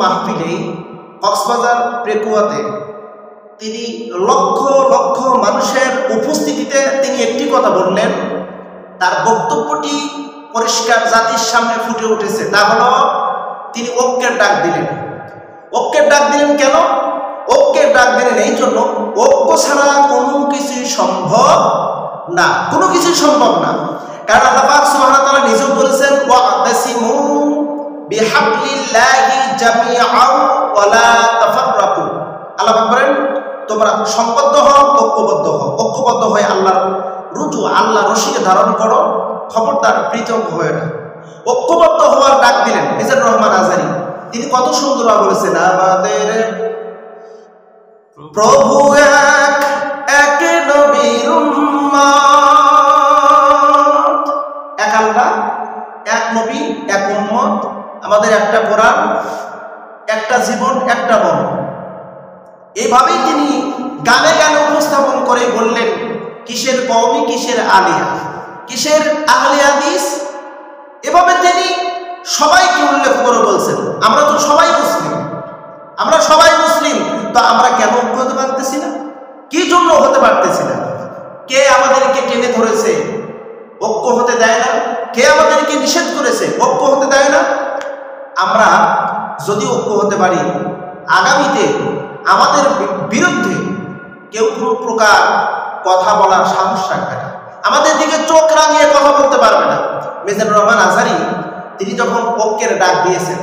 মাহফিলে কক্সবাজার প্রেকুয়াতে তিনি লক্ষ লক্ষ মানুষের উপস্থিতিতে তিনি একটি কথা বললেন। তার বক্তব্যটি পরিষ্কার জাতির সামনে ফুটে উঠেছে। তা হলো তিনি ঐক্যের ডাক দিলেন। ঐক্যের ডাক দিলেন কেন? ঐক্যের ডাক দিলেন এই জন্য, ঐক্য ছাড়া কোনো কিছুই সম্ভব না, কোনো কিছুই সম্ভব না। কারণ আল্লাহ পাক সুবহানাহু ওয়া তাআলা নিজেও বলেছেন, ওয়া'তাসিমু বিহাবলিল্লাহি জামিআন ওয়া লা তাফাররাকু। আল্লাহ পাক বলেন, তোমরা সংবদ্ধ হও, ঐক্যবদ্ধ হও, ঐক্যবদ্ধ হয়ে আল্লাহর রুজু, আল্লাহ রশিকে ধারণ করো, খবরদার পৃথক হয়ে না। ঐক্যবদ্ধ হওয়ার ডাক দিলেন মিজানুর রহমান আজহারী। তিনি কত সুন্দরভাবে বলেছেন, আমাদের প্রভু এক, এক নবীর উম্মত, এক আল্লাহ, এক নবী, এক উম্মত, আমাদের একটা কোরআন, একটা জীবন, একটা মন। এইভাবেই তিনি গানে গানে উপস্থাপন করে বললেন, কিসের কওমি, কিসের আলিয়া, কিসের আহলে হাদিস। এভাবে তিনি সবাইকে উল্লেখ করে বলছেন, আমরা তো সবাই মুসলিম, আমরা সবাই মুসলিম, তো আমরা কেন ঐক্য হতে পারতেছি না? কি জন্য হতে পারতেছি না? কে আমাদেরকে টেনে ধরেছে ঐক্য হতে দেয় না? কে আমাদেরকে নিষেধ করেছে ঐক্য হতে দেয় না? আমরা যদি ঐক্য হতে পারি, আগামীতে আমাদের বিরুদ্ধে কেউ কোনো প্রকার কথা বলার সাহস রাখবে না, আমাদের দিকে চোখ রাঙিয়ে কথা বলতে পারবে না। মিজানুর রহমান আজহারী তিনি যখন ঐক্যের ডাক দিয়েছেন,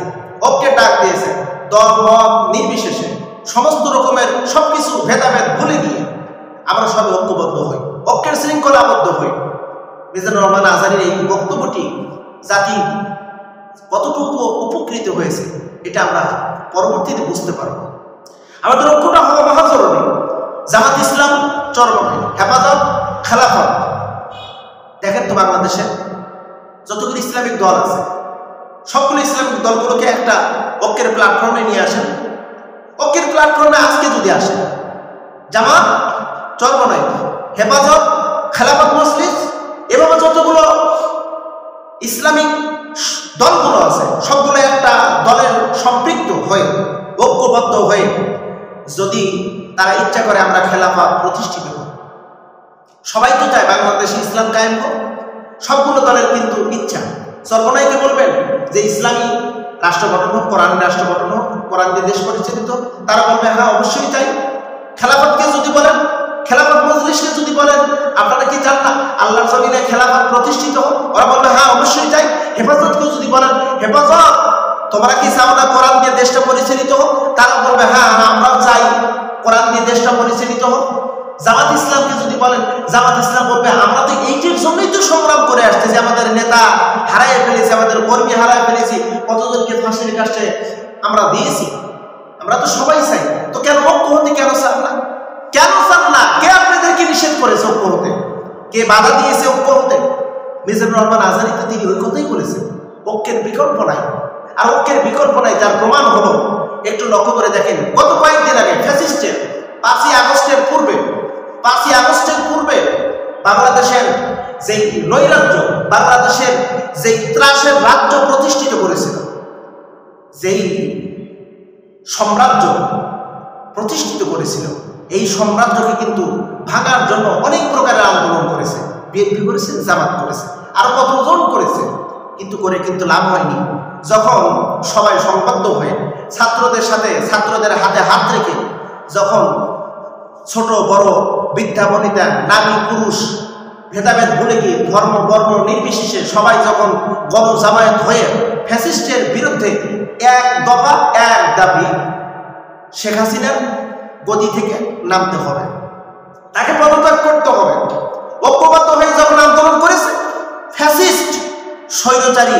ঐক্যের ডাক দিয়েছেন, দল মত নির্বিশেষে সমস্ত রকমের সবকিছু ভেদাভেদ ভুলে গিয়ে আমরা সবাই ঐক্যবদ্ধ হই, ঐক্যের শৃঙ্খলাবদ্ধ হই। মিজানুর রহমান আজহারীর এই বক্তব্যটি জাতি কতটুকু উপকৃত হয়েছে এটা আমরা পরবর্তীতে বুঝতে পারব। আমাদের ঐক্যটা হওয়া মহা জরুরি। জামাত ইসলাম চরমনাই, হেফাজত, খেলাফত। দেখেন তো বাংলাদেশে যতগুলো ইসলামিক দল আছে, সবগুলো ইসলামিক দলগুলোকে একটা ঐক্যের প্ল্যাটফর্মে নিয়ে আসেন। ঐক্যের প্ল্যাটফর্মে আজকে যদি আসে জামাত, চরমনাই, হেফাজত, খেলাফত মজলিস, এভাবে যতগুলো ইসলামিক দলগুলো আছে সবগুলো একটা দলের সম্পৃক্ত হয়ে, ঐক্যবদ্ধ হয়ে যদি তারা ইচ্ছা করে আমরা খেলাফত প্রতিষ্ঠিত করি। সবাই তো চায় বাংলাদেশে ইসলাম কায়েম হোক, সবগুলো দলের কিন্তু ইচ্ছা। চরমনাইকে বলবেন যে ইসলামী রাষ্ট্র গঠন হোক, কোরআন রাষ্ট্র গঠন হোক, কোরআন দিয়ে দেশ পরিচালিত, তারা বলবে হ্যাঁ অবশ্যই চাই। খেলাফতকে যদি বলেন, খেলাফত মজলিসকে যদি বলেন আপনারা কি চান না আল্লাহর জমিনে খেলাফত প্রতিষ্ঠিত হোক, ওরা বলবে হ্যাঁ অবশ্যই চাই। হেফাজতকে যদি বলেন, হেফাজত তোমরা কি চাও না কোরআন দিয়ে দেশটা পরিচালিত হোক, তারা বলবে হ্যাঁ আমরাও চাই কোরআন দিয়ে দেশটা পরিচালিত হোক। জামাত ইসলামকে যদি বলেন, জামাত ইসলাম বলবে আমরা তো এইটির জন্যই তো সংগ্রাম করে আসছি, যে আমাদের নেতা হারাই ফেলেছি, আমাদের কর্মী হারাই ফেলেছি, কতজনকে ফাঁসির কাছে আমরা দিয়েছি, আমরা তো সবাই চাই। তো কেন ঐক্য হতে কেন চান না? কেন চান না? কে আপনাদেরকে নিষেধ করেছে ঐক্য হতে? কে বাধা দিয়েছে ঐক্য হতে? মিজানুর রহমান আজহারী তো তিনি ওই কথাই বলেছেন, ঐক্যের বিকল্প নাই। আর ঐক্যের বিকল্প নাই তার প্রমাণ হলো, একটু লক্ষ্য করে দেখেন, গত কয়েকদিন আগে ফ্যাসিস্টের 5ই আগস্টের পূর্বে বাংলাদেশের যেই নৈরাজ্য, বাংলাদেশের যেই ত্রাসের রাজ্য প্রতিষ্ঠিত করেছিল, যেই সাম্রাজ্য প্রতিষ্ঠিত করেছিল, এই সাম্রাজ্যকে কিন্তু ভাঙার জন্য অনেক প্রকারের আন্দোলন করেছে। বিএনপি করেছে, জামাত করেছে, আর কতজন করেছে, কিন্তু করে কিন্তু লাভ হয়নি। যখন সবাই সংবদ্ধ হয়ে ছাত্রদের সাথে, ছাত্রদের হাতে হাত রেখে, যখন ছোট বড় বৃদ্ধা বনিতা নারী পুরুষ ভেদাভেদ ভুলে গিয়ে ধর্ম বর্ণ নির্বিশেষে সবাই যখন গণজামায়াত হয়ে ফ্যাসিস্টের বিরুদ্ধে এক দফা এক দাবি, শেখ হাসিনার গদি থেকে নামতে হবে, তাকে পদত্যাগ করতে হবে, ঐক্যবদ্ধ হয়ে যখন আন্দোলন করেছে, ফ্যাসিস্ট স্বৈরাচারী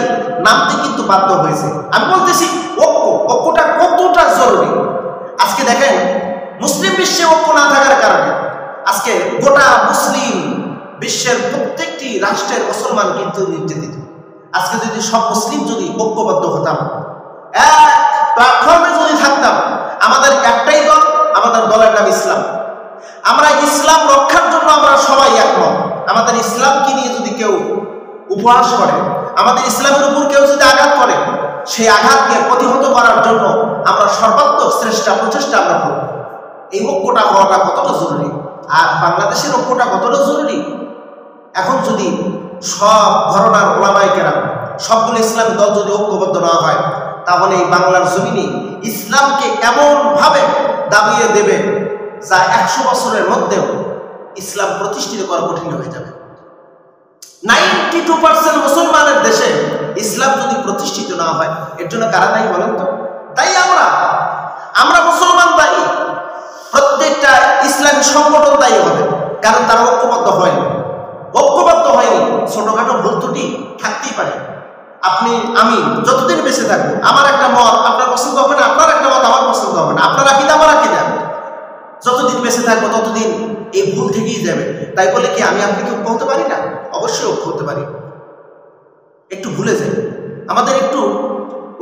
নামতে কিন্তু বাধ্য হয়েছে। আমি বলতেছি ঐক্যটা কতটা জরুরি। আজকে দেখেন মুসলিম বিশ্বে ঐক্য না থাকার কারণে আজকে গোটা মুসলিম বিশ্বের প্রত্যেকটি রাষ্ট্রের মুসলমান কিন্তু নির্যাতিত। আজকে যদি সব মুসলিম যদি ঐক্যবদ্ধ হতাম, এক প্ল্যাটফর্মে যদি থাকতাম, আমাদের একটাই দল, আমাদের দলের নাম ইসলাম, আমরা ইসলাম রক্ষার জন্য আমরা সবাই একমত। আমাদের ইসলামকে নিয়ে যদি কেউ উপহাস করে, আমাদের ইসলামের উপর কেউ যদি আঘাত করে, সেই আঘাতকে প্রতিহত করার জন্য আমরা সর্বাত্মক চেষ্টা প্রচেষ্টা আমরা করব। এই ঐক্যটা হওয়াটা কতটা জরুরি, আর বাংলাদেশের ঐক্যটা কতটা জরুরি। এখন যদি সব ঘরানার ওলামায়ে কেরাম, সবগুলো ইসলামী দল যদি ঐক্যবদ্ধ না হয়, তাহলে এই বাংলার জমিনে ইসলামকে এমনভাবে দাবিয়ে দেবে যা 100 বছরের মধ্যেও ইসলাম প্রতিষ্ঠিত করা কঠিন হয়ে যাবে। 92% মুসলমানের দেশে ইসলাম যদি প্রতিষ্ঠিত না হয়, এর জন্য কারা দায়ী বলেন তো? তাই আমরা মুসলমান দায়ী, প্রত্যেকটা ইসলামী সংগঠন দায়ী হবে, কারণ তারা ঐক্যবদ্ধ হয়নি। ছোটখাটো ভুল ত্রুটি থাকতেই পারে। আপনি আমি যতদিন বেঁচে থাকবো, আমার একটা মত আপনার পছন্দ হবে না, আপনার একটা মত আমার পছন্দ হবে না, আপনার আকিদা আমার আকিদা, যতদিন বেঁচে থাকবো ততদিন এই ভুল থেকেই যাবে। তাই বলে কি আমি আপনি কি ঐক্য হতে পারি না? অবশ্যই ঐক্য হতে পারি। একটু ভুলে যাই, আমাদের একটু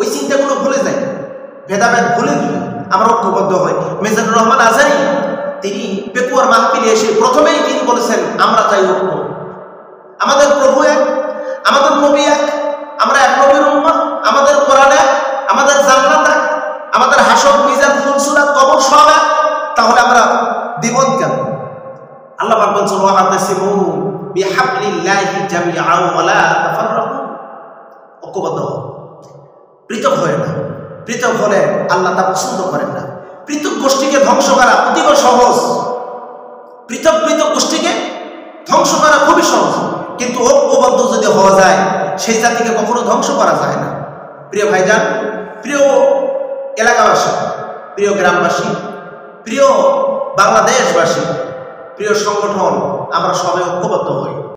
ওই চিন্তাগুলো ভুলে যাই, ভেদাভেদ ভুলে গিয়ে আমরা ঐক্যবদ্ধ হই। মিজানুর রহমান আজহারী তিনি পেকুয়ার মাহফিলে এসে প্রথমেই তিনি বলেছেন, আমরা চাই ঐক্য। আমাদের প্রভু এক, আমাদের নবী এক, আমরা এক নবীর উম্মাহ, আমাদের কোরআন এক, আমাদের জান্নাত এক, আমাদের হাসর মিজান ফুলসুরাত কবর সব এক, তাহলে আমরা দ্বিমত কেন? আল্লাহ পাক বলেন, ওয়া'তাসিমু বিহাবলিল্লাহি জামিআন ওয়া লা তাফাররাকু। ঐক্যবদ্ধ হও, পৃথক হয় না। পৃথক হলে আল্লাহ তা পছন্দ করেন না। পৃথক গোষ্ঠীকে ধ্বংস করা অতীব সহজ, পৃথক গোষ্ঠীকে ধ্বংস করা খুবই সহজ, কিন্তু ঐক্যবদ্ধ যদি হওয়া যায়, সেই জাতিকে কখনো ধ্বংস করা যায় না। প্রিয় ভাইজান, প্রিয় এলাকাবাসী, প্রিয় গ্রামবাসী, প্রিয় বাংলাদেশবাসী, প্রিয় সংগঠন, আমরা সবাই ঐক্যবদ্ধ হই।